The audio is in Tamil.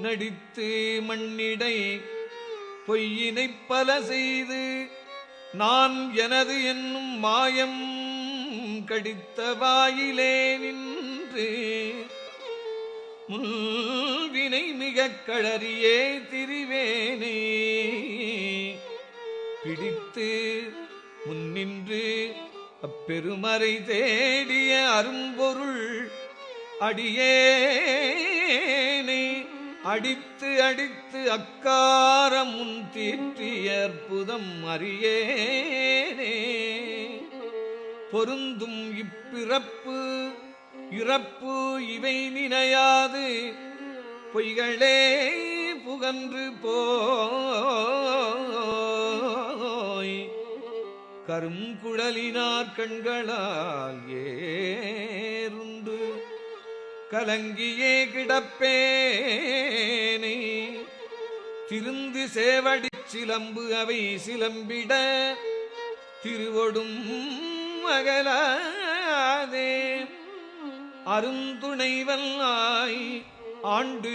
நடித்து மண்ணிடை பொய்யினைப் பல செய்து நான் எனது என்னும் மாயம் கடித்த வாயிலே நின்று முன்வினை மிகக் களறியே திரிவேனே பிடித்து முன்னின்று அப்பெருமறை தேடிய அரும்பொருள் அடியேனை அடித்து அடித்து அக்காரம் முன் தீற்றிய அற்புதம் அறியேனே பொருந்தும் இப்பிறப்பு இறப்பு இவை நினையாது பொய்களே புகன்று போய் கருங்குழலினார் கண்களால் ஏறுண்டு கலங்கியே கிடப்பேனை திருந்து சேவடிச் சிலம்பு அவை சிலம்பிட திருவொடும் மகளாதே அருந்துணைவல்லாய் ஆண்டு